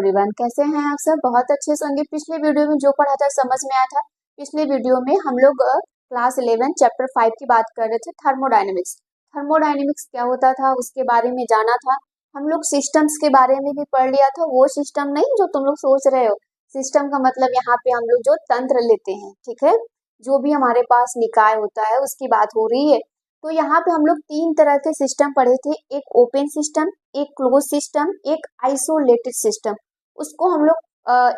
Everyone, कैसे हैं आप सब। बहुत अच्छे से होंगे। पिछले वीडियो में जो पढ़ा था समझ में आया था। पिछले वीडियो में हम लोग क्लास 11 चैप्टर 5 की बात कर रहे थे, थर्मोडायनेमिक्स। थर्मोडायनेमिक्स क्या होता था उसके बारे में जाना था। हम लोग सिस्टम्स के बारे में भी पढ़ लिया था। वो सिस्टम नहीं जो तुम लोग सोच रहे हो। सिस्टम का मतलब यहाँ पे हम लोग जो तंत्र लेते हैं, ठीक है, जो भी हमारे पास निकाय होता है उसकी बात हो रही है। तो यहाँ पे हम लोग 3 तरह के सिस्टम पढ़े थे, एक ओपन सिस्टम, एक क्लोज सिस्टम, एक आइसोलेटेड सिस्टम। उसको हम लोग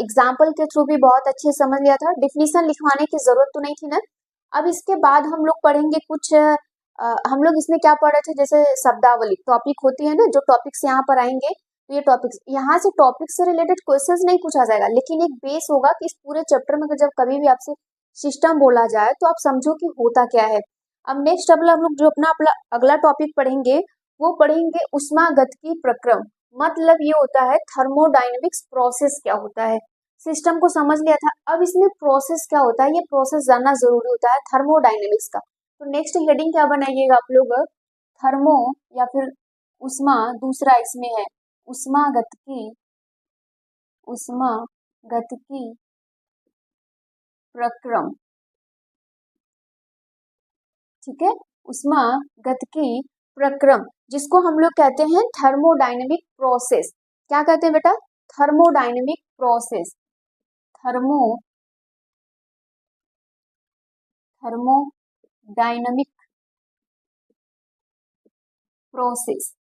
एग्जाम्पल के थ्रू भी बहुत अच्छे से समझ लिया था। डिफिनीशन लिखवाने की जरूरत तो नहीं थी ना। अब इसके बाद हम लोग पढ़ेंगे कुछ हम लोग इसमें क्या पढ़ रहे थे, जैसे शब्दावली टॉपिक होती है ना, जो टॉपिक्स यहाँ पर आएंगे तो ये टॉपिक्स, यहाँ से टॉपिक से रिलेटेड क्वेश्चंस नहीं पूछा जाएगा, लेकिन एक बेस होगा कि इस पूरे चैप्टर में जब कभी भी आपसे सिस्टम बोला जाए तो आप समझो कि होता क्या है। अब नेक्स्ट अब हम लोग जो अपना अगला टॉपिक पढ़ेंगे वो पढ़ेंगे ऊष्मागतिकी प्रक्रम। मतलब ये होता है थर्मोडायनेमिक्स प्रोसेस क्या होता है। सिस्टम को समझ लिया था, अब इसमें प्रोसेस क्या होता है, ये प्रोसेस जानना जरूरी होता है थर्मोडायनेमिक्स का। तो नेक्स्ट हेडिंग क्या बनाइएगा आप लोग, थर्मो या फिर ऊष्मा, दूसरा इसमें है ऊष्मागतिकी, ऊष्मागतिकी प्रक्रम, ठीक है, ऊष्मागतिकी प्रक्रम, जिसको हम लोग कहते हैं थर्मोडायनेमिक प्रोसेस। क्या कहते हैं बेटा, थर्मोडायनेमिक प्रोसेस, थर्मोडायनेमिक प्रोसेस,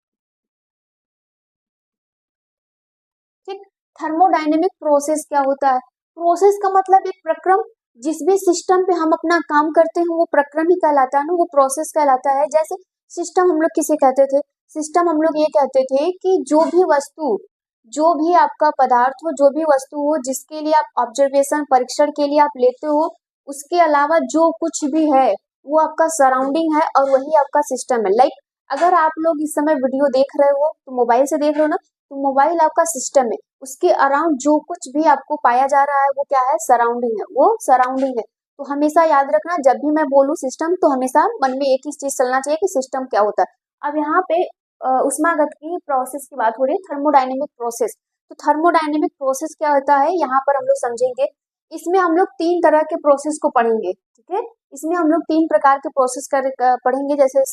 ठीक। थर्मोडायनेमिक प्रोसेस क्या होता है, प्रोसेस का मतलब एक प्रक्रम, जिस भी सिस्टम पे हम अपना काम करते हैं वो प्रक्रम ही कहलाता है ना, वो प्रोसेस कहलाता है। जैसे सिस्टम हम लोग किसे कहते थे, सिस्टम हम लोग ये कहते थे कि जो भी वस्तु, जो भी आपका पदार्थ हो, जो भी वस्तु हो जिसके लिए आप ऑब्जर्वेशन परीक्षण के लिए आप लेते हो, उसके अलावा जो कुछ भी है वो आपका सराउंडिंग है और वही आपका सिस्टम है। लाइक अगर आप लोग इस समय वीडियो देख रहे हो तो मोबाइल से देख रहे हो ना, तो मोबाइल आपका सिस्टम है, उसके अराउंड जो कुछ भी आपको पाया जा रहा है वो क्या है, सराउंडिंग है, वो सराउंडिंग है। तो हमेशा याद रखना, जब भी मैं बोलूँ सिस्टम तो हमेशा मन में एक ही चीज चलना चाहिए कि सिस्टम क्या होता है। अब यहाँ पे ऊष्मागतिकी प्रोसेस की बात हो रही है, थर्मोडायनेमिक प्रोसेस। तो थर्मोडायनेमिक प्रोसेस क्या होता है यहाँ पर हम लोग समझेंगे। इसमें हम लोग 3 तरह के प्रोसेस को पढ़ेंगे, ठीक है। इसमें हम लोग 3 प्रकार के प्रोसेस पढ़ेंगे, जैसे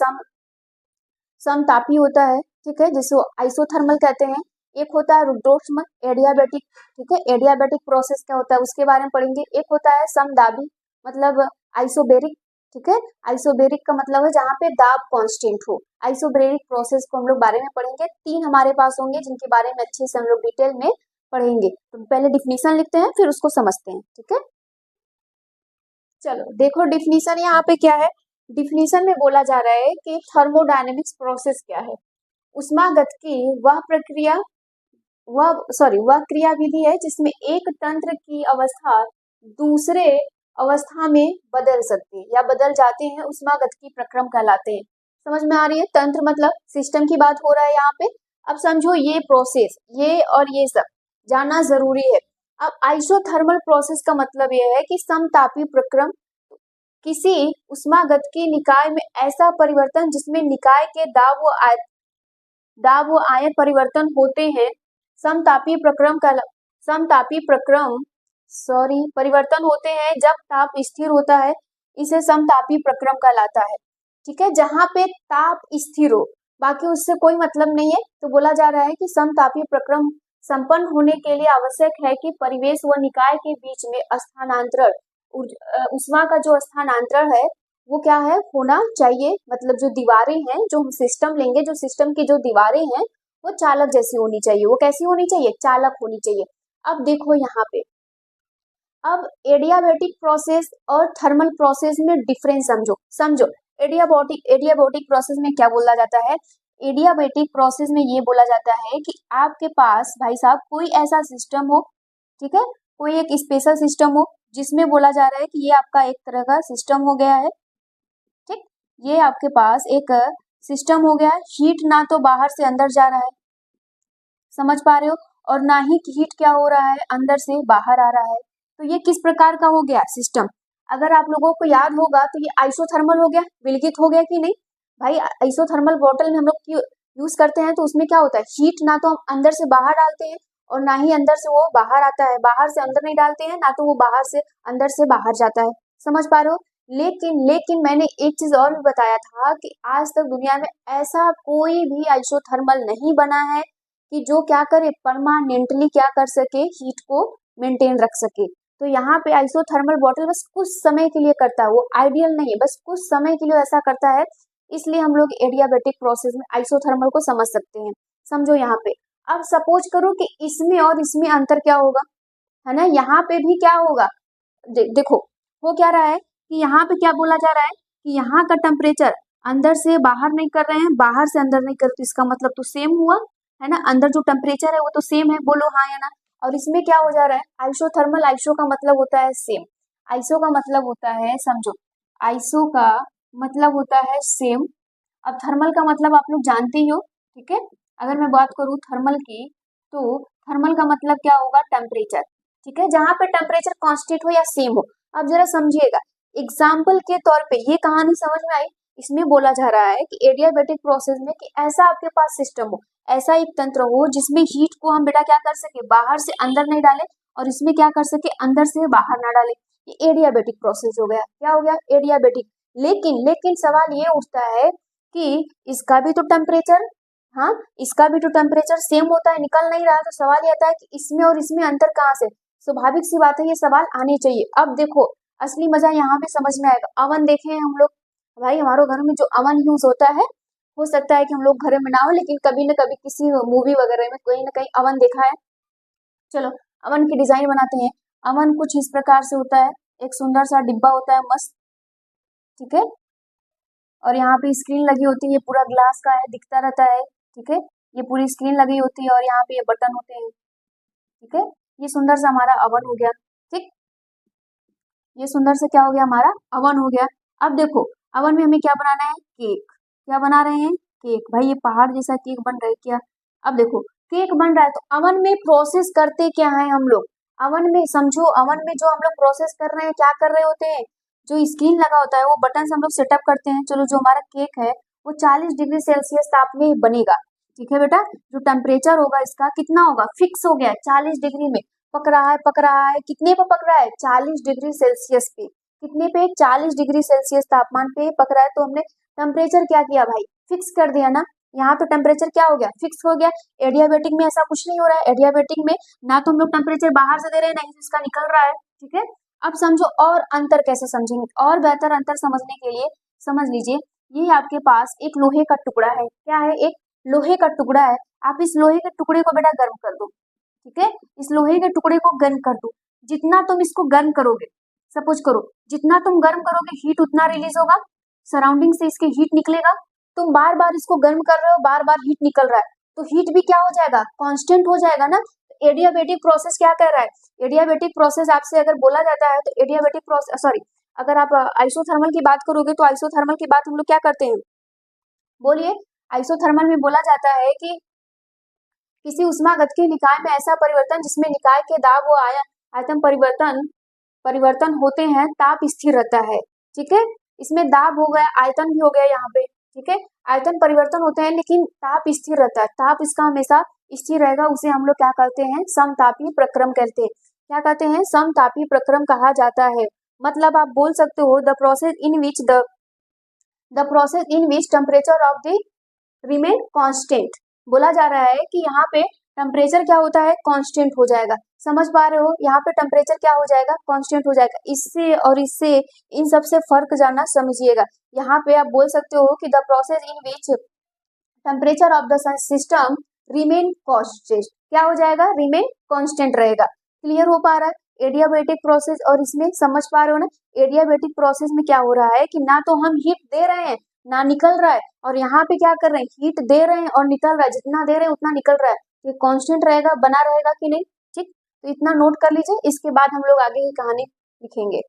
समतापी होता है, ठीक है, जिसको आइसोथर्मल कहते हैं। एक होता है रुद्धोष्म एडियाबैटिक, ठीक है, एडियाबैटिक प्रोसेस क्या होता है उसके बारे में पढ़ेंगे। एक होता है समदाबी, मतलब आइसोबेरिक, ठीक है, आइसोबेरिक का मतलब है जहाँ पे दाब कांस्टेंट हो। आइसोबेरिक प्रोसेस को हम लोग बारे में पढ़ेंगे। 3 हमारे पास होंगे जिनके बारे में अच्छे से हम लोग डिटेल में पढ़ेंगे। तो पहले डिफिनीशन लिखते हैं फिर उसको समझते हैं, ठीक है। चलो देखो डिफिनीशन यहाँ पे क्या है। डिफिनीशन में बोला जा रहा है कि थर्मोडायनेमिक्स प्रोसेस क्या है। ऊष्मागतिकी वह क्रिया विधि है जिसमें एक तंत्र की अवस्था दूसरे अवस्था में बदल सकती है या बदल जाते हैं, ऊष्मागतिकी प्रक्रम कहलाते हैं। समझ में आ रही है, तंत्र मतलब सिस्टम की बात हो रहा है यहाँ पे। अब समझो ये प्रोसेस, ये और ये सब जानना जरूरी है। अब आइसोथर्मल प्रोसेस का मतलब यह है कि समतापी प्रक्रम, किसी ऊष्मागतिकी निकाय में ऐसा परिवर्तन जिसमें निकाय के दाब व आयन परिवर्तन होते हैं, समतापी प्रक्रम परिवर्तन होते हैं जब ताप स्थिर होता है, इसे समतापी प्रक्रम कहलाता है, ठीक है। जहां पे ताप स्थिर हो, बाकी उससे कोई मतलब नहीं है। तो बोला जा रहा है कि समतापी प्रक्रम संपन्न होने के लिए आवश्यक है कि परिवेश व निकाय के बीच में स्थानांतरण, ऊष्मा का जो स्थानांतरण है वो क्या है, होना चाहिए। मतलब जो दीवारें हैं, जो हम सिस्टम लेंगे, जो सिस्टम की जो दीवारें हैं वो चालक जैसी होनी चाहिए। वो कैसी होनी चाहिए, चालक होनी चाहिए। अब देखो यहाँ पे, अब एडियाबैटिक प्रोसेस और थर्मल प्रोसेस में डिफरेंस समझो। एडियाबैटिक प्रोसेस में क्या बोला जाता है, एडियाबैटिक प्रोसेस में ये बोला जाता है कि आपके पास भाई साहब कोई ऐसा सिस्टम हो, ठीक है, कोई एक स्पेशल सिस्टम हो जिसमें बोला जा रहा है कि ये आपका एक तरह का सिस्टम हो गया है, ठीक। ये आपके पास एक सिस्टम हो गया है, हीट ना तो बाहर से अंदर जा रहा है, समझ पा रहे हो, और ना ही हीट क्या हो रहा है, अंदर से बाहर आ रहा है। तो ये किस प्रकार का हो गया सिस्टम। अगर आप लोगों को याद होगा तो ये आइसोथर्मल हो गया, विलगित हो गया कि नहीं भाई। आइसोथर्मल बॉटल में हम लोग यूज करते हैं तो उसमें क्या होता है, हीट ना तो हम अंदर से बाहर डालते हैं और ना ही अंदर से वो बाहर आता है, बाहर से अंदर नहीं डालते हैं, ना तो वो बाहर से अंदर से बाहर जाता है। समझ पा रहे हो? लेकिन मैंने एक चीज और भी बताया था कि आज तक दुनिया में ऐसा कोई भी आइसोथर्मल नहीं बना है कि जो क्या करे, परमानेंटली क्या कर सके, हीट को मेंटेन रख सके। तो यहाँ पे आइसोथर्मल बॉटल बस कुछ समय के लिए करता है, वो आइडियल नहीं है, बस कुछ समय के लिए ऐसा करता है। इसलिए हम लोग एडियाबेटिक प्रोसेस में आइसोथर्मल को समझ सकते हैं। समझो यहाँ पे, अब सपोज करो कि इसमें और इसमें अंतर क्या होगा, है ना। यहाँ पे भी क्या होगा, देखो वो क्या रहा है कि यहाँ पे क्या बोला जा रहा है कि यहाँ का टेम्परेचर अंदर से बाहर नहीं कर रहे हैं, बाहर से अंदर नहीं कर, तो इसका मतलब तो सेम हुआ, है ना। अंदर जो टेम्परेचर है वो तो सेम है, बोलो हाँ या ना। और इसमें क्या हो जा रहा है, आइसोथर्मल, आइसो का मतलब होता है सेम, आइसो का मतलब होता है, समझो, आइसो का मतलब होता है सेम। अब थर्मल का मतलब आप लोग जानते ही हो, ठीक है। अगर मैं बात करूँ थर्मल की, तो थर्मल का मतलब क्या होगा, टेम्परेचर, ठीक है, जहाँ पे टेम्परेचर कांस्टेंट हो या सेम हो। अब जरा समझिएगा, एग्जाम्पल के तौर पे ये कहानी समझ में आई। इसमें बोला जा रहा है कि एडियाबेटिक प्रोसेस में कि ऐसा आपके पास सिस्टम हो, ऐसा एक तंत्र हो जिसमें हीट को हम बेटा क्या कर सके, बाहर से अंदर नहीं डाले, और इसमें क्या कर सके, अंदर से बाहर ना डाले। ये एडियाबेटिक प्रोसेस हो गया, क्या हो गया, एडियाबेटिक। लेकिन सवाल ये उठता है कि इसका भी तो टेम्परेचर, हाँ इसका भी तो टेम्परेचर सेम होता है, निकल नहीं रहा है। तो सवाल ये आता है कि इसमें और इसमें अंतर कहाँ से। स्वाभाविक सी बात है, ये सवाल आनी चाहिए। अब देखो असली मजा यहाँ पे समझ में आएगा। अवन देखे हैं हम लोग, भाई हमारे घर में जो अवन यूज होता है, हो सकता है कि हम लोग घर में ना हो, लेकिन कभी न कभी किसी मूवी वगैरह में कहीं ना कहीं अवन देखा है। चलो अवन की डिजाइन बनाते हैं। अवन कुछ इस प्रकार से होता है, एक सुंदर सा डिब्बा होता है मस्त, ठीक है, और यहाँ पे स्क्रीन लगी होती है, ये पूरा ग्लास का है, दिखता रहता है, ठीक है, ये पूरी स्क्रीन लगी होती है और यहाँ पे ये बटन होते हैं, ठीक है। ये सुंदर सा हमारा अवन हो गया, ठीक, ये सुंदर से क्या हो गया, हमारा अवन हो गया। अब देखो अवन में हमें क्या बनाना है, केक। क्या बना रहे हैं, केक। भाई ये पहाड़ जैसा केक बन रहा है क्या। अब देखो केक बन रहा है, तो अवन में प्रोसेस करते क्या है हम लोग, अवन में समझो, अवन में जो हम लोग प्रोसेस कर रहे हैं, क्या कर रहे होते हैं, जो स्क्रीन लगा होता है वो बटन से हम लोग सेटअप करते हैं। चलो जो हमारा केक है वो 40 डिग्री सेल्सियस ताप में ही बनेगा, ठीक है बेटा। जो टेम्परेचर होगा इसका कितना होगा, फिक्स हो गया, 40 डिग्री में पक रहा है, कितने पे पक रहा है, 40 डिग्री सेल्सियस पे। कितने पे, 40 डिग्री सेल्सियस तापमान पे पक रहा है। तो हमने टेम्परेचर क्या किया भाई, फिक्स कर दिया ना। यहाँ तो टेम्परेचर क्या हो गया, फिक्स हो गया। एडियाबेटिक में ऐसा कुछ नहीं हो रहा है, एडियाबेटिक में ना तो हम लोग टेम्परेचर बाहर से दे रहे हैं, ना ही इसका निकल रहा है, ठीक है। अब समझो और अंतर कैसे समझेंगे, और बेहतर अंतर समझने के लिए समझ लीजिए, ये आपके पास एक लोहे का टुकड़ा है, क्या है, एक लोहे का टुकड़ा है। आप इस लोहे के टुकड़े को बेटा गर्म कर दो, ठीक है, इस लोहे के टुकड़े को गर्म कर दो। जितना तुम इसको गर्म करोगे, सपोज करो जितना तुम गर्म करोगे हीट उतना रिलीज होगा, सराउंडिंग से इसके हीट निकलेगा। तुम बार बार इसको गर्म कर रहे हो, बार बार हीट निकल रहा है, तो हीट भी क्या हो जाएगा, कांस्टेंट हो जाएगा ना। एडियाबेटिक प्रोसेस क्या कर रहा है, एडियाबेटिक प्रोसेस आपसे अगर बोला जाता है तो एडियाबेटिक प्रोसेस, सॉरी, अगर आप आइसोथर्मल की बात करोगे तो आइसोथर्मल की बात हम लोग क्या करते हैं, बोलिए। आइसोथर्मल में बोला जाता है कि किसी ऊष्मागतिकीय निकाय में ऐसा परिवर्तन जिसमें निकाय के दाब व आयतन परिवर्तन होते हैं, ताप स्थिर रहता है, ठीक है। इसमें दाब हो गया, आयतन भी हो गया यहाँ पे, ठीक है। आयतन परिवर्तन होते हैं लेकिन ताप स्थिर रहता है, ताप इसका हमेशा स्थिर रहेगा। उसे हम लोग क्या कहते हैं, समतापीय प्रक्रम कहते हैं। क्या कहते हैं, समतापीय प्रक्रम कहा जाता है। मतलब आप बोल सकते हो the process in which temperature of the remain constant. बोला जा रहा है कि यहाँ पे टेम्परेचर क्या होता है, कांस्टेंट हो जाएगा। समझ पा रहे हो, यहाँ पे टेम्परेचर क्या हो जाएगा, कांस्टेंट हो जाएगा। इससे और इससे इन सब से फर्क जानना समझिएगा। यहाँ पे आप बोल सकते हो कि the process in which temperature of the system remain constant, क्या हो जाएगा, रिमेन कांस्टेंट रहेगा। क्लियर हो पा रहा है एडियाबेटिक प्रोसेस, और इसमें समझ पा रहे हो ना, एडियाबेटिक प्रोसेस में क्या हो रहा है कि ना तो हम हीट दे रहे हैं ना निकल रहा है, और यहाँ पे क्या कर रहे हैं, हीट दे रहे हैं और निकल रहा है, जितना दे रहे हैं उतना निकल रहा है। ये कांस्टेंट रहेगा, बना रहेगा कि नहीं, ठीक। तो इतना नोट कर लीजिए, इसके बाद हम लोग आगे की कहानी लिखेंगे।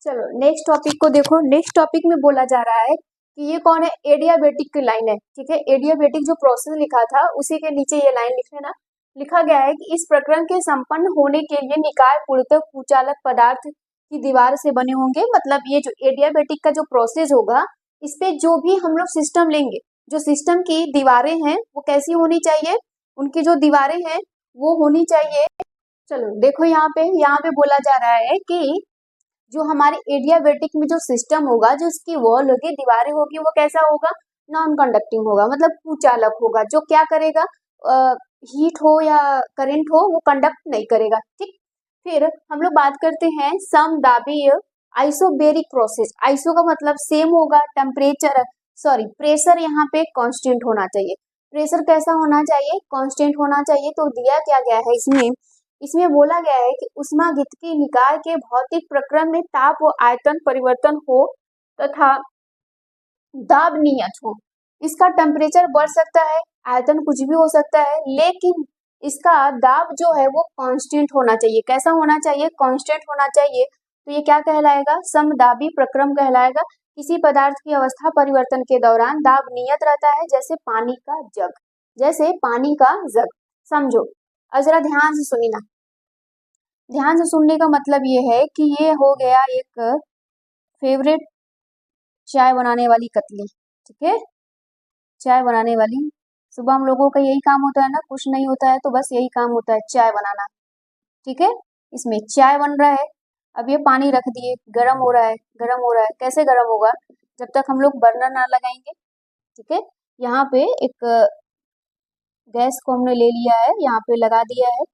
चलो नेक्स्ट टॉपिक को देखो। नेक्स्ट टॉपिक में बोला जा रहा है कि ये कौन है, एडियाबेटिक की लाइन है, ठीक है। एडियाबेटिक जो प्रोसेस लिखा था उसी के नीचे ये लाइन लिख लेना। लिखा गया है कि इस प्रक्रम के संपन्न होने के लिए निकाय पूर्णतः कुचालक पदार्थ की दीवार से बने होंगे। मतलब ये जो एडियाबेटिक का जो प्रोसेस होगा, इस पे जो भी हम लोग सिस्टम लेंगे, जो सिस्टम की दीवारें हैं वो कैसी होनी चाहिए, उनकी जो दीवारें हैं वो होनी चाहिए। चलो देखो यहाँ पे बोला जा रहा है कि जो हमारे एडियाबेटिक में जो सिस्टम होगा, जो इसकी वॉल होगी, दीवारें होगी, वो कैसा होगा, नॉन कंडक्टिंग होगा, मतलब कुचालक होगा, जो क्या करेगा, हीट हो या करंट हो वो कंडक्ट नहीं करेगा। ठीक, फिर हम लोग बात करते हैं समदाबीय आइसोबेरिक प्रोसेस। आइसो का मतलब सेम होगा, टेम्परेचर प्रेशर यहाँ पे कांस्टेंट होना चाहिए। प्रेशर कैसा होना चाहिए, कांस्टेंट होना चाहिए। तो दिया क्या गया है इसमें बोला गया है कि ऊष्मागतिकी निकाय के भौतिक प्रक्रम में ताप व आयतन परिवर्तन हो तथा दाब नियत हो। इसका टेम्परेचर बढ़ सकता है, आयतन कुछ भी हो सकता है, लेकिन इसका दाब जो है वो कांस्टेंट होना चाहिए। कैसा होना चाहिए, कांस्टेंट होना चाहिए। तो ये क्या कहलाएगा, समदाबी प्रक्रम कहलाएगा। किसी पदार्थ की अवस्था परिवर्तन के दौरान दाब नियत रहता है, जैसे पानी का जग, जैसे पानी का जग। समझो, जरा ध्यान से सुनिए ना। ध्यान से सुनने का मतलब ये है कि ये हो गया एक फेवरेट चाय बनाने वाली कतली। ठीक है, चाय बनाने वाली। सुबह हम लोगों का यही काम होता है ना, कुछ नहीं होता है तो बस यही काम होता है, चाय बनाना। ठीक है, इसमें चाय बन रहा है, अब ये पानी रख दिए, गर्म हो रहा है, गर्म हो रहा है। कैसे गर्म होगा, जब तक हम लोग बर्नर ना लगाएंगे। ठीक है, यहाँ पे एक गैस को हमने ले लिया है, यहाँ पे लगा दिया है।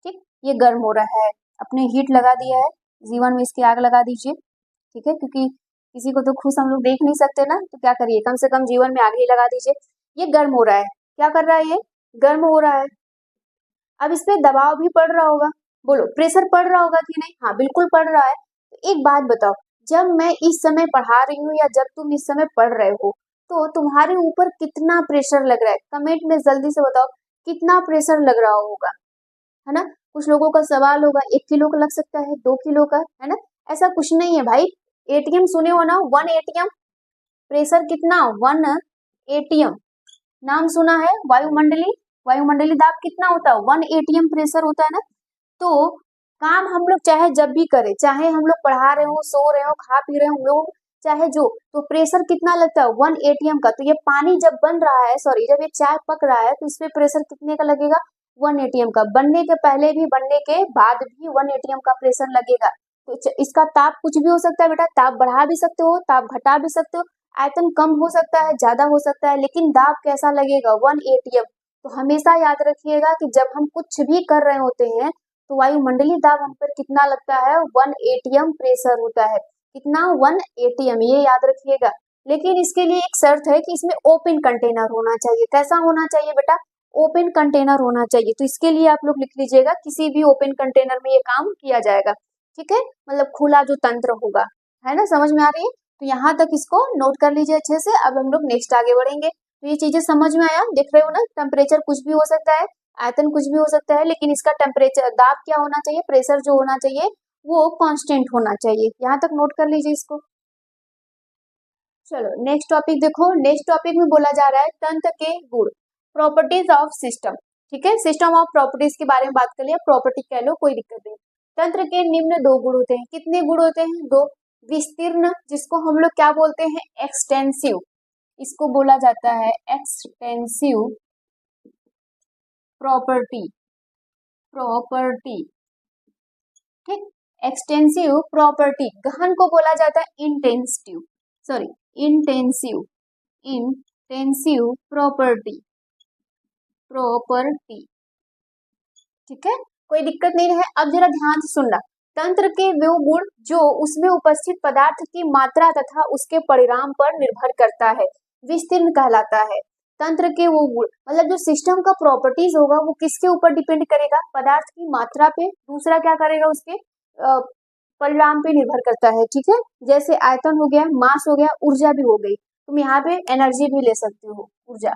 ठीक, ये गर्म हो रहा है, अपने हीट लगा दिया है, जीवन में इसकी आग लगा दीजिए। ठीक है, क्योंकि किसी को तो खुश हम लोग देख नहीं सकते ना, तो क्या करिए, कम से कम जीवन में आग ही लगा दीजिए। ये गर्म हो रहा है, क्या कर रहा है, ये गर्म हो रहा है। अब इस पे दबाव भी पड़ रहा होगा, बोलो प्रेशर पड़ रहा होगा कि नहीं, हाँ बिल्कुल पड़ रहा है। तो एक बात बताओ, जब मैं इस समय पढ़ा रही हूँ या जब तुम इस समय पढ़ रहे हो, तो तुम्हारे ऊपर कितना प्रेशर लग रहा है, कमेंट में जल्दी से बताओ कितना प्रेशर लग रहा होगा, है ना। कुछ लोगों का सवाल होगा 1 किलो का लग सकता है, 2 किलो का, है ना। ऐसा कुछ नहीं है भाई, एटीएम सुने हो ना, 1 एटीएम प्रेशर कितना, 1 एटीएम। नाम सुना है वायुमंडली, वायुमंडली दाब कितना होता है, 1 एटीएम प्रेशर होता है ना। तो काम हम लोग चाहे जब भी करें, चाहे हम लोग पढ़ा रहे हो, सो रहे हो, खा पी रहे हो हम लोग, चाहे जो, तो प्रेशर कितना लगता है, 1 एटीएम का। तो ये पानी जब बन रहा है, जब ये चाय पक रहा है, तो इस पे प्रेशर कितने का लगेगा, 1 एटीएम का। बनने के पहले भी, बनने के बाद भी 1 एटीएम का प्रेशर लगेगा। तो इसका ताप कुछ भी हो सकता है बेटा, ताप बढ़ा भी सकते हो, ताप घटा भी सकते हो, आयतन कम हो सकता है, ज्यादा हो सकता है, लेकिन दाब कैसा लगेगा, 1 एटीएम। तो हमेशा याद रखिएगा कि जब हम कुछ भी कर रहे होते हैं तो वायुमंडलीय दाब हम पर कितना लगता है, 1 एटीएम प्रेशर होता है। कितना, 1 एटीएम, ये याद रखिएगा। लेकिन इसके लिए एक शर्त है कि इसमें ओपन कंटेनर होना चाहिए। कैसा होना चाहिए बेटा, ओपन कंटेनर होना चाहिए। तो इसके लिए आप लोग लिख लीजिएगा, किसी भी ओपन कंटेनर में ये काम किया जाएगा। ठीक है, मतलब खुला जो तंत्र होगा, है ना, समझ में आ रही है। तो यहाँ तक इसको नोट कर लीजिए अच्छे से। अब हम लोग नेक्स्ट आगे बढ़ेंगे। तो ये चीजें समझ में आया, देख रहे हो ना, टेम्परेचर कुछ भी हो सकता है, आयतन कुछ भी हो सकता है, लेकिन इसका टेम्परेचर, दाब क्या होना चाहिए, प्रेशर जो होना चाहिए वो कांस्टेंट होना चाहिए। यहाँ तक नोट कर लीजिए इसको। चलो नेक्स्ट टॉपिक देखो, नेक्स्ट टॉपिक में बोला जा रहा है तंत्र के गुण, प्रॉपर्टीज ऑफ सिस्टम। ठीक है, सिस्टम ऑफ प्रॉपर्टीज के बारे में बात कर लिया, प्रॉपर्टी कह लो, कोई दिक्कत नहीं। तंत्र के निम्न 2 गुण होते हैं, कितने गुण होते हैं, 2। विस्तीर्ण, जिसको हम लोग क्या बोलते हैं, एक्सटेंसिव, इसको बोला जाता है एक्सटेंसिव प्रॉपर्टी, ठीक। एक्सटेंसिव प्रॉपर्टी, गहन को बोला जाता है इंटेंसिव प्रॉपर्टी, ठीक है, कोई दिक्कत नहीं है। अब जरा ध्यान से सुनना, तंत्र के वो गुण जो उसमें उपस्थित पदार्थ की मात्रा तथा उसके परिणाम पर निर्भर करता है, विस्तीर्ण कहलाता है। तंत्र के वो गुण मतलब जो सिस्टम का प्रॉपर्टीज होगा वो किसके ऊपर डिपेंड करेगा, पदार्थ की मात्रा पे, दूसरा क्या करेगा, उसके परिणाम पे निर्भर करता है। ठीक है, जैसे आयतन हो गया, मास हो गया, ऊर्जा भी हो गई, तुम यहाँ पे एनर्जी भी ले सकते हो, ऊर्जा।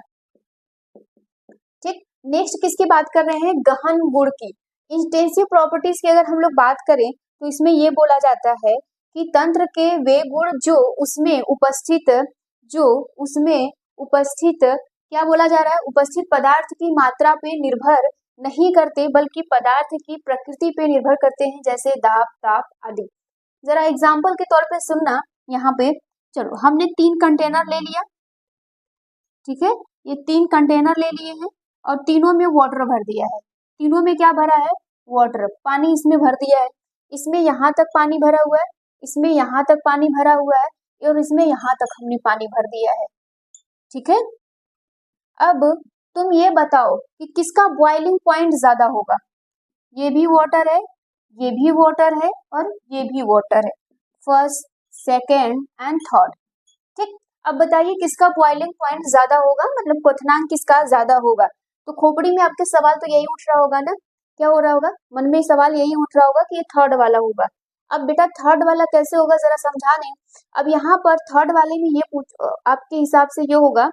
ठीक, नेक्स्ट किसकी बात कर रहे हैं, गहन गुण की। इंटेंसिव प्रॉपर्टीज की अगर हम लोग बात करें तो इसमें ये बोला जाता है कि तंत्र के वे गुण जो उसमें उपस्थित क्या बोला जा रहा है, उपस्थित पदार्थ की मात्रा पे निर्भर नहीं करते, बल्कि पदार्थ की प्रकृति पे निर्भर करते हैं, जैसे दाब, ताप आदि। जरा एग्जाम्पल के तौर पे सुनना यहाँ पे। चलो हमने 3 कंटेनर ले लिया, ठीक है, ये 3 कंटेनर ले लिए हैं और तीनों में वाटर भर दिया है। तीनों में क्या भरा है? वाटर, पानी इसमें भर दिया है। इसमें यहाँ तक पानी भरा हुआ है, इसमें यहाँ तक पानी भरा हुआ है और इसमें यहाँ तक हमने पानी भर दिया है। ठीक है, अब तुम ये बताओ कि किसका बॉइलिंग पॉइंट ज्यादा होगा? ये भी वाटर है, ये भी वाटर है और ये भी वाटर है, फर्स्ट, सेकेंड एंड थर्ड। ठीक, अब बताइए किसका बॉइलिंग पॉइंट ज्यादा होगा, मतलब क्वथनांक किसका ज्यादा होगा? तो खोपड़ी में आपके सवाल तो यही उठ रहा होगा ना, क्या हो रहा होगा मन में? सवाल यही उठ रहा होगा कि ये थर्ड वाला होगा। अब बेटा थर्ड वाला कैसे होगा जरा समझा नहीं। अब यहाँ पर थर्ड वाले में ये आपके हिसाब से ये होगा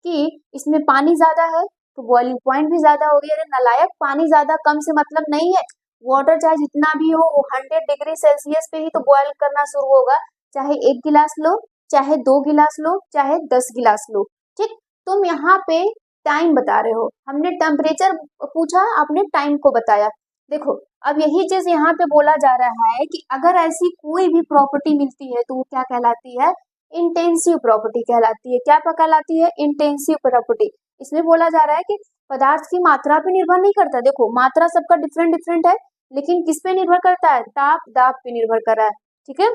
कि इसमें पानी ज्यादा है तो बॉइलिंग पॉइंट भी ज्यादा हो गया। अरे नालायक, पानी ज्यादा कम से मतलब नहीं है। वाटर चाहे जितना भी हो वो 100 डिग्री सेल्सियस पे ही तो बॉयल करना शुरू होगा, चाहे 1 गिलास लो, चाहे 2 गिलास लो, चाहे 10 गिलास लो। ठीक, तुम यहाँ पे टाइम बता रहे हो, हमने टेम्परेचर पूछा, आपने टाइम को बताया। देखो अब यही चीज यहाँ पे बोला जा रहा है कि अगर ऐसी कोई भी प्रॉपर्टी मिलती है तो वो क्या कहलाती है? इंटेंसिव प्रॉपर्टी कहलाती है। क्या कहलाती है? Intensive property. इसमें बोला जा रहा है कि पदार्थ की मात्रा पे निर्भर नहीं करता। देखो मात्रा सबका डिफरेंट डिफरेंट है, लेकिन किस पे निर्भर करता है? ताप दाब पे निर्भर कर रहा है। ठीक है,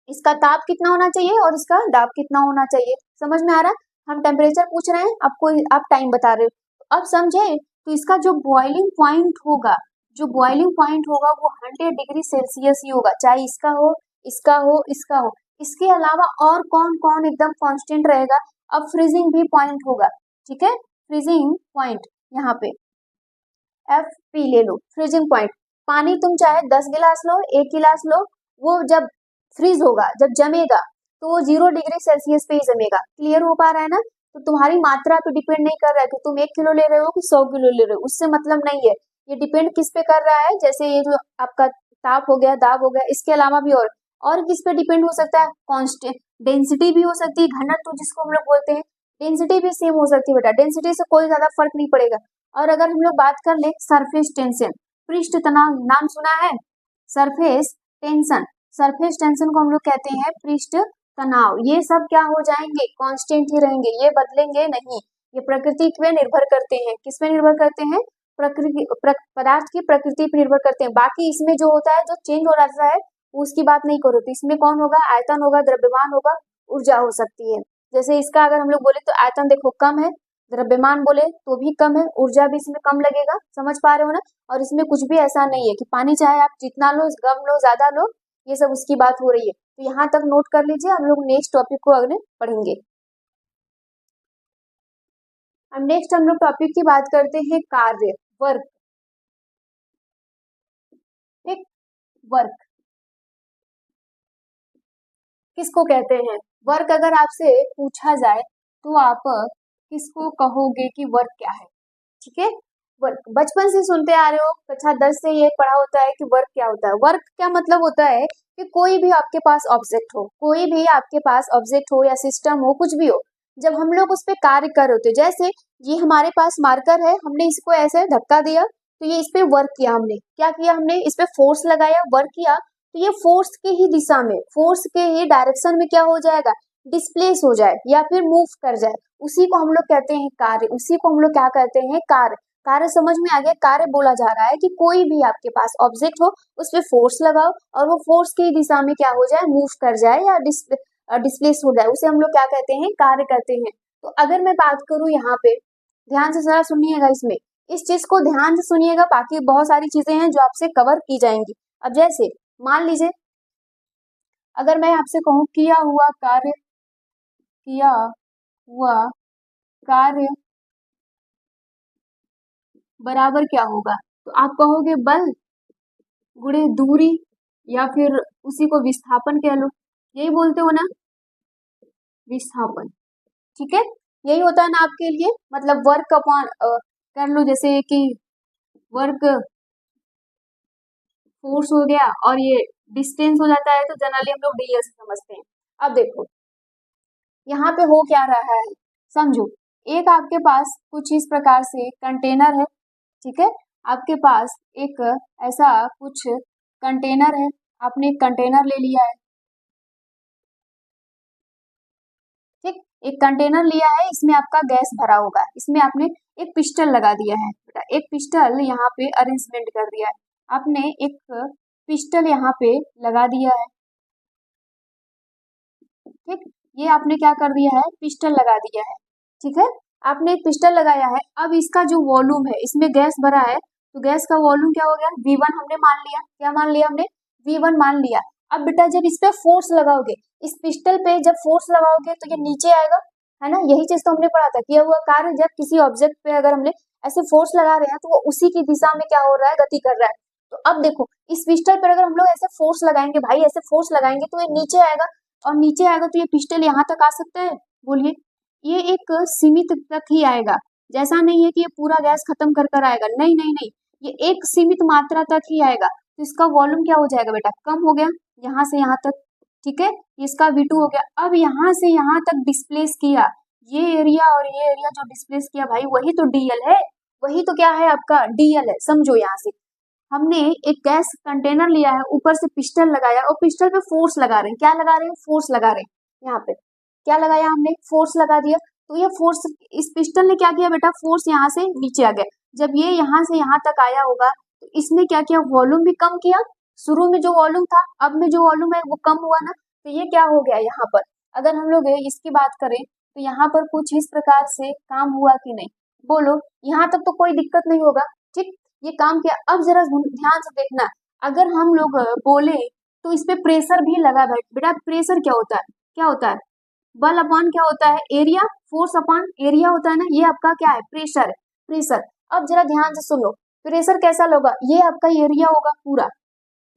इसका ताप कितना होना चाहिए और इसका दाब कितना होना चाहिए, समझ में आ रहा है? हम टेम्परेचर पूछ रहे हैं, आपको आप टाइम बता रहे हो। अब समझे, तो इसका जो बॉइलिंग पॉइंट होगा, जो बॉइलिंग पॉइंट होगा वो 100 डिग्री सेल्सियस ही होगा, चाहे इसका हो, इसका हो, इसका हो। इसके अलावा और कौन कौन एकदम कांस्टेंट रहेगा? अब फ्रीजिंग भी पॉइंट होगा। ठीक है, फ्रीजिंग पॉइंट यहाँ पे एफ पी ले लो, फ्रीजिंग पॉइंट। पानी तुम चाहे 10 गिलास लो, 1 गिलास लो, वो जब फ्रीज होगा, जब जमेगा तो वो 0 डिग्री सेल्सियस पे ही जमेगा। क्लियर हो पा रहा है ना? तो तुम्हारी मात्रा पे डिपेंड नहीं कर रहा है कि तुम 1 किलो ले रहे हो कि 100 किलो ले रहे हो, उससे मतलब नहीं है। ये डिपेंड किस पे कर रहा है? जैसे ये जो आपका ताप हो गया, दाब हो गया, इसके अलावा भी और किस पे डिपेंड हो सकता है? कांस्टेंट डेंसिटी भी हो सकती है, घनत्व जिसको हम लोग बोलते हैं, डेंसिटी भी सेम हो सकती है बेटा। डेंसिटी से कोई ज्यादा फर्क नहीं पड़ेगा। और अगर हम लोग बात कर ले सरफेस टेंशन, पृष्ठ तनाव, नाम सुना है? सरफेस टेंशन, सरफेस टेंशन को हम लोग कहते हैं पृष्ठ तनाव। ये सब क्या हो जाएंगे? कांस्टेंट ही रहेंगे, ये बदलेंगे नहीं। ये प्रकृति पे निर्भर करते हैं। किस पे निर्भर करते हैं? प्रकृति पदार्थ की प्रकृति पे निर्भर करते हैं। बाकी इसमें जो होता है, जो चेंज हो जाता है, उसकी बात नहीं करो। तो इसमें कौन होगा? आयतन होगा, द्रव्यमान होगा, ऊर्जा हो सकती है। जैसे इसका अगर हम लोग बोले तो आयतन देखो कम है, द्रव्यमान बोले तो भी कम है, ऊर्जा भी इसमें कम लगेगा। समझ पा रहे हो ना? और इसमें कुछ भी ऐसा नहीं है कि पानी चाहे आप जितना लो, कम लो, ज्यादा लो, ये सब उसकी बात हो रही है। तो यहाँ तक नोट कर लीजिए, हम लोग नेक्स्ट टॉपिक को अगले पढ़ेंगे। अब नेक्स्ट हम लोग टॉपिक की बात करते हैं कार्य, वर्क। ठीक, वर्क किसको कहते हैं? वर्क अगर आपसे पूछा जाए तो आप किसको कहोगे कि वर्क क्या है? ठीक है, वर्क बचपन से सुनते आ रहे हो, कक्षा 10 से ये पढ़ा होता है कि वर्क क्या होता है। वर्क क्या मतलब होता है कि कोई भी आपके पास ऑब्जेक्ट हो, कोई भी आपके पास ऑब्जेक्ट हो या सिस्टम हो, कुछ भी हो, जब हम लोग उस पर कार्य कर रहे होते, जैसे ये हमारे पास मार्कर है, हमने इसको ऐसे धक्का दिया तो ये इस पे वर्क किया, हमने क्या किया? हमने इस पे फोर्स लगाया, वर्क किया। तो ये फोर्स के ही दिशा में, फोर्स के ही डायरेक्शन में क्या हो जाएगा? डिस्प्लेस हो जाए या फिर मूव कर जाए, उसी को हम लोग कहते हैं कार्य। उसी को हम लोग क्या कहते हैं? कार्य। कार्य समझ में आ गया? कार्य बोला जा रहा है कि कोई भी आपके पास ऑब्जेक्ट हो, उस पर फोर्स लगाओ और वो फोर्स की दिशा में क्या हो जाए? मूव कर जाए या डिस्प्लेस हो जाए, उसे हम लोग क्या कहते हैं? कार्य करते हैं। तो अगर मैं बात करूं यहाँ पे, ध्यान से जरा सुनिएगा, इसमें इस चीज को ध्यान से सुनिएगा, बाकी बहुत सारी चीजें हैं जो आपसे कवर की जाएंगी। अब जैसे मान लीजिए अगर मैं आपसे कहूं किया हुआ कार्य, किया हुआ कार्य बराबर क्या होगा? तो आप कहोगे बल गुणे दूरी, या फिर उसी को विस्थापन कह लो, यही बोलते हो ना, विस्थापन। ठीक है, यही होता है ना आपके लिए, मतलब वर्क अपॉन कर लो, जैसे कि वर्क फोर्स हो गया और ये डिस्टेंस हो जाता है, तो जनरली हम लोग डीएस समझते हैं। अब देखो यहाँ पे हो क्या रहा है, समझो। एक आपके पास कुछ इस प्रकार से कंटेनर है, ठीक है, आपके पास एक ऐसा कुछ कंटेनर है, आपने एक कंटेनर ले लिया है, ठीक, एक कंटेनर लिया है, इसमें आपका गैस भरा होगा, इसमें आपने एक पिस्टल लगा दिया है बेटा, एक पिस्टल यहाँ पे अरेंजमेंट कर दिया है, आपने एक पिस्टल यहाँ पे लगा दिया है। ठीक, ये आपने क्या कर दिया है, पिस्टल लगा दिया है। ठीक है, आपने एक पिस्टल लगाया है। अब इसका जो वॉल्यूम है, इसमें गैस भरा है, तो गैस का वॉल्यूम क्या हो गया, V1 हमने मान लिया। क्या मान लिया हमने, V1 मान लिया। अब बेटा जब इस पे फोर्स लगाओगे, इस पिस्टल पे जब फोर्स लगाओगे तो ये नीचे आएगा, है ना। यही चीज तो हमने पढ़ा था, किया हुआ कार्य जब किसी ऑब्जेक्ट पे अगर हमने ऐसे फोर्स लगा रहे हैं तो वो उसी की दिशा में क्या हो रहा है, गति कर रहा है। तो अब देखो इस पिस्टल पर अगर हम लोग ऐसे फोर्स लगाएंगे भाई, ऐसे फोर्स लगाएंगे तो ये नीचे आएगा, और नीचे आएगा तो ये पिस्टल यहाँ तक आ सकता है, बोलिए। ये एक सीमित तक ही आएगा, जैसा नहीं है कि ये पूरा गैस खत्म कर कर आएगा, नहीं नहीं नहीं, ये एक सीमित मात्रा तक ही आएगा। तो इसका वॉल्यूम क्या हो जाएगा बेटा, कम हो गया, यहाँ से यहाँ तक। ठीक है, इसका V2 हो गया। अब यहाँ से यहाँ तक डिस्प्लेस किया, ये एरिया और ये एरिया जो डिस्प्लेस किया भाई, वही तो DL है, वही तो क्या है आपका DL है। समझो, यहाँ से हमने एक गैस कंटेनर लिया है, ऊपर से पिस्टल लगाया और पिस्टल पे फोर्स लगा रहे हैं। क्या लगा रहे हैं, फोर्स लगा रहे हैं। यहाँ पे क्या लगाया हमने, फोर्स लगा दिया। तो ये फोर्स, इस पिस्टल ने क्या किया बेटा, फोर्स यहाँ से नीचे आ गया। जब ये यहाँ से यहाँ तक आया होगा तो इसने क्या किया, वॉल्यूम भी कम किया। शुरू में जो वॉल्यूम था, अब में जो वॉल्यूम है वो कम हुआ ना। तो ये क्या हो गया, यहाँ पर अगर हम लोग इसकी बात करें तो यहाँ पर कुछ इस प्रकार से काम हुआ कि नहीं, बोलो। यहाँ तक तो कोई दिक्कत नहीं होगा। ठीक, ये काम किया। अब जरा ध्यान से देखना, अगर हम लोग बोले तो इस पे प्रेशर भी लगा बेटा। प्रेशर क्या होता है, क्या होता है, बल अपॉन क्या होता है, एरिया, फोर्स अपॉन एरिया होता है ना। ये आपका क्या है, प्रेशर है, प्रेशर। अब जरा ध्यान से सुनो, प्रेशर कैसा होगा, ये आपका एरिया होगा पूरा,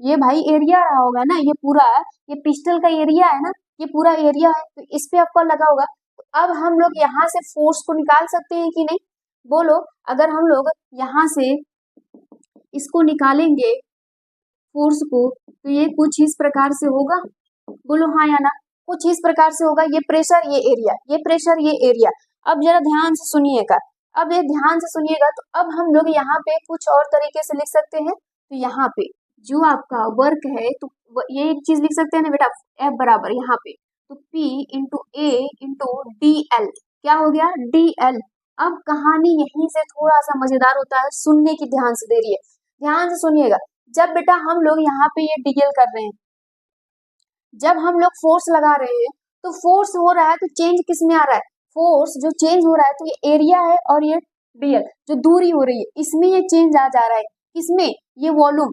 ये भाई एरिया रहा होगा ना, ये पूरा, ये पिस्टल का एरिया है ना, ये पूरा एरिया है, तो इस पे आपका लगा होगा। तो अब हम लोग यहाँ से फोर्स को निकाल सकते हैं कि नहीं, बोलो। अगर हम लोग यहाँ से इसको निकालेंगे फोर्स को, तो ये कुछ इस प्रकार से होगा, बोलो हाँ या ना। कुछ इस प्रकार से होगा, ये प्रेशर, ये एरिया, ये प्रेशर, ये एरिया। अब जरा ध्यान से सुनिएगा, अब ये ध्यान से सुनिएगा। तो अब हम लोग यहाँ पे कुछ और तरीके से लिख सकते हैं। तो यहाँ पे जो आपका वर्क है, तो ये एक चीज लिख सकते हैं ना बेटा, F बराबर यहाँ पे तो P into A into DL, क्या हो गया, DL। अब कहानी यहीं से थोड़ा सा मजेदार होता है, सुनने की ध्यान से दे रही है, ध्यान से सुनिएगा। जब बेटा हम लोग यहाँ पे ये DL कर रहे हैं, जब हम लोग फोर्स लगा रहे हैं तो फोर्स हो रहा है, तो चेंज किस में आ रहा है, फोर्स जो चेंज हो रहा है, तो ये एरिया है और ये DL जो दूरी हो रही है, इसमें ये चेंज आ जा रहा है। किसमें, ये वॉल्यूम,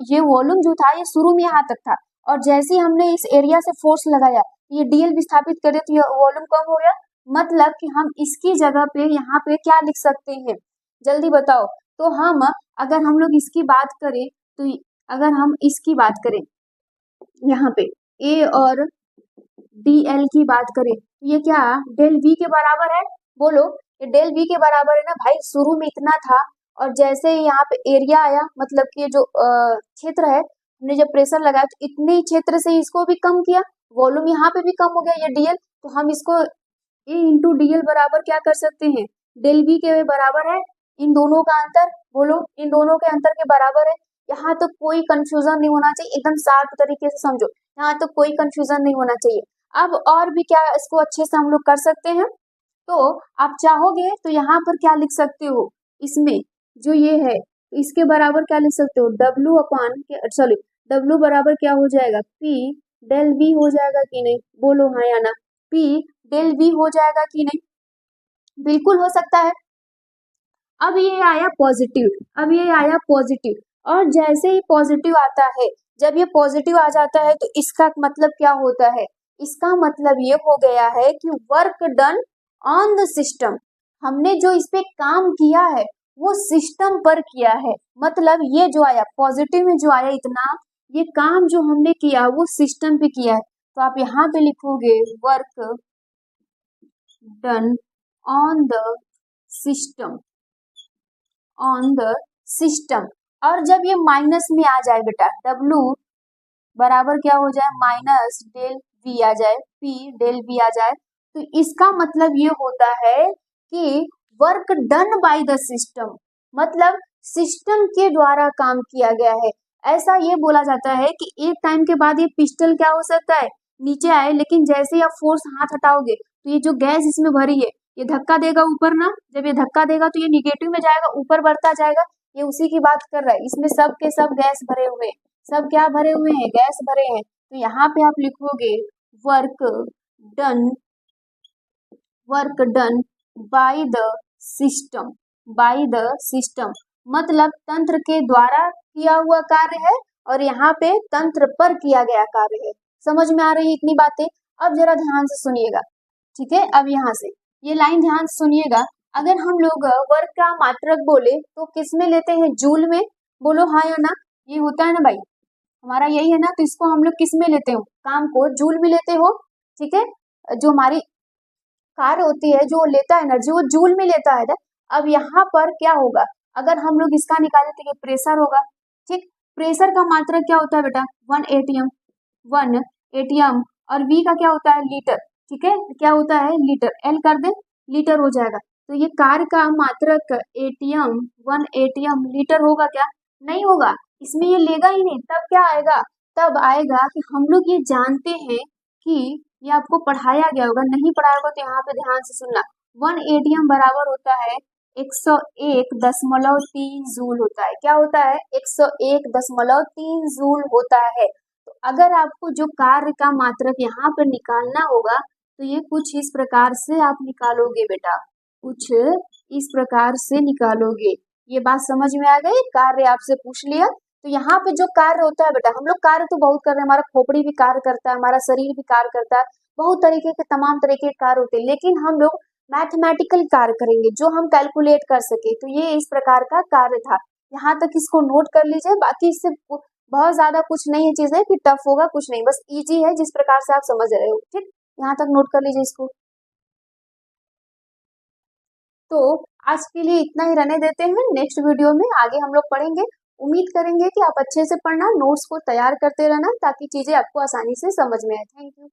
ये वॉल्यूम जो था ये शुरू में यहाँ तक था, और जैसे ही हमने इस एरिया से फोर्स लगाया, ये DL विस्थापित करे तो ये वॉल्यूम कम हो गया। मतलब कि हम इसकी जगह पे यहाँ पे क्या लिख सकते हैं, जल्दी बताओ। तो हम अगर हम लोग इसकी बात करें, तो अगर हम इसकी बात करें यहाँ पे A और DL की बात करें, तो ये क्या डेल V के बराबर है, बोलो। ये डेल V के बराबर है ना भाई, शुरू में इतना था और जैसे ही यहाँ पे एरिया आया, मतलब कि ये जो क्षेत्र है, हमने जब प्रेशर लगाया तो इतने ही क्षेत्र से इसको भी कम किया, वॉल्यूम यहाँ पे भी कम हो गया, ये DL। तो हम इसको A इंटू DL बराबर क्या कर सकते हैं, डेल V के बराबर है इन दोनों का अंतर, बोलो इन दोनों के अंतर के बराबर है। यहाँ तो कोई कंफ्यूजन नहीं होना चाहिए, एकदम शार्प तरीके से समझो, यहाँ तो कोई कंफ्यूजन नहीं होना चाहिए। अब और भी क्या इसको अच्छे से हम लोग कर सकते हैं, तो आप चाहोगे तो यहाँ पर क्या लिख सकते हो, इसमें जो ये है इसके बराबर क्या लिख सकते हो, W अपॉन, सॉरी W बराबर क्या हो जाएगा, P डेल V हो जाएगा कि नहीं, बोलो हाँ या ना। P डेल V हो जाएगा कि नहीं, बिल्कुल हो सकता है। अब ये आया पॉजिटिव, अब ये आया पॉजिटिव, और जैसे ही पॉजिटिव आता है, जब ये पॉजिटिव आ जाता है तो इसका मतलब क्या होता है, इसका मतलब ये हो गया है कि work done on the system, हमने जो इस पे काम किया है वो सिस्टम पर किया है। मतलब ये जो आया पॉजिटिव में, जो आया इतना, ये काम जो हमने किया वो सिस्टम पे किया है। तो आप यहाँ पे लिखोगे work done on the system, on the system. और जब ये माइनस में आ जाए बेटा, W बराबर क्या हो जाए, माइनस डेल V आ जाए, P डेल V आ जाए, तो इसका मतलब ये होता है कि work done by the system, मतलब सिस्टम के द्वारा काम किया गया है। ऐसा ये बोला जाता है कि एक टाइम के बाद ये पिस्टल क्या हो सकता है, नीचे आए, लेकिन जैसे ही आप फोर्स हाथ हटाओगे तो ये जो गैस इसमें भरी है ये धक्का देगा ऊपर ना, जब ये धक्का देगा तो ये निगेटिव में जाएगा, ऊपर बढ़ता जाएगा। ये उसी की बात कर रहा है, इसमें सब के सब गैस भरे हुए हैं, सब क्या भरे हुए हैं, गैस भरे हैं। तो यहाँ पे आप लिखोगे work done, work done by the system, by the system मतलब तंत्र के द्वारा किया हुआ कार्य है और यहाँ पे तंत्र पर किया गया कार्य है। समझ में आ रही है इतनी बातें? अब जरा ध्यान से सुनिएगा, ठीक है। अब यहाँ से ये लाइन ध्यान से सुनिएगा। अगर हम लोग वर्क का मात्रक बोले तो किस में लेते हैं, जूल में, बोलो हाँ या ना। ये होता है ना भाई, हमारा यही है ना, तो इसको हम लोग किस में लेते हो, काम को जूल में लेते हो, ठीक है। जो हमारी कार्य होती है, जो लेता है एनर्जी, वो जूल में लेता है ना। अब यहाँ पर क्या होगा, अगर हम लोग इसका निकाले तो ये प्रेशर होगा, ठीक। प्रेशर का मात्रक क्या होता है बेटा, 1 atm, 1 atm। और V का क्या होता है, लीटर, ठीक है, क्या होता है, लीटर, L कर दे, लीटर हो जाएगा। तो ये कार्य का मात्रक एटीएम, 1 atm लीटर होगा क्या, नहीं होगा, इसमें ये लेगा ही नहीं। तब क्या आएगा, तब आएगा कि हम लोग ये जानते हैं कि ये आपको पढ़ाया गया होगा, नहीं पढ़ाया होगा तो यहाँ पे ध्यान से सुनना। 1 atm बराबर होता है 101.3 जूल होता है। क्या होता है, 101.3 जूल होता है। तो अगर आपको जो कार्य का मात्रक यहाँ पर निकालना होगा तो ये कुछ इस प्रकार से आप निकालोगे बेटा, कुछ इस प्रकार से निकालोगे। ये बात समझ में आ गई, कार्य आपसे पूछ लिया। तो यहाँ पे जो कार्य होता है बेटा, हम लोग कार्य तो बहुत कर रहे हैं, हमारा खोपड़ी भी कार्य करता है, हमारा शरीर भी कार्य करता है, बहुत तरीके के तमाम तरीके के कार्य होते हैं, लेकिन हम लोग मैथमेटिकल कार्य करेंगे जो हम कैलकुलेट कर सके। तो ये इस प्रकार का कार्य था, यहाँ तक इसको नोट कर लीजिए। बाकी इससे बहुत ज्यादा कुछ नहीं है चीजें कि टफ होगा, कुछ नहीं, बस इजी है जिस प्रकार से आप समझ रहे हो, ठीक। यहाँ तक नोट कर लीजिए इसको। तो आज के लिए इतना ही रहने देते हैं, नेक्स्ट वीडियो में आगे हम लोग पढ़ेंगे। उम्मीद करेंगे कि आप अच्छे से पढ़ना, नोट्स को तैयार करते रहना ताकि चीजें आपको आसानी से समझ में आए। Thank you.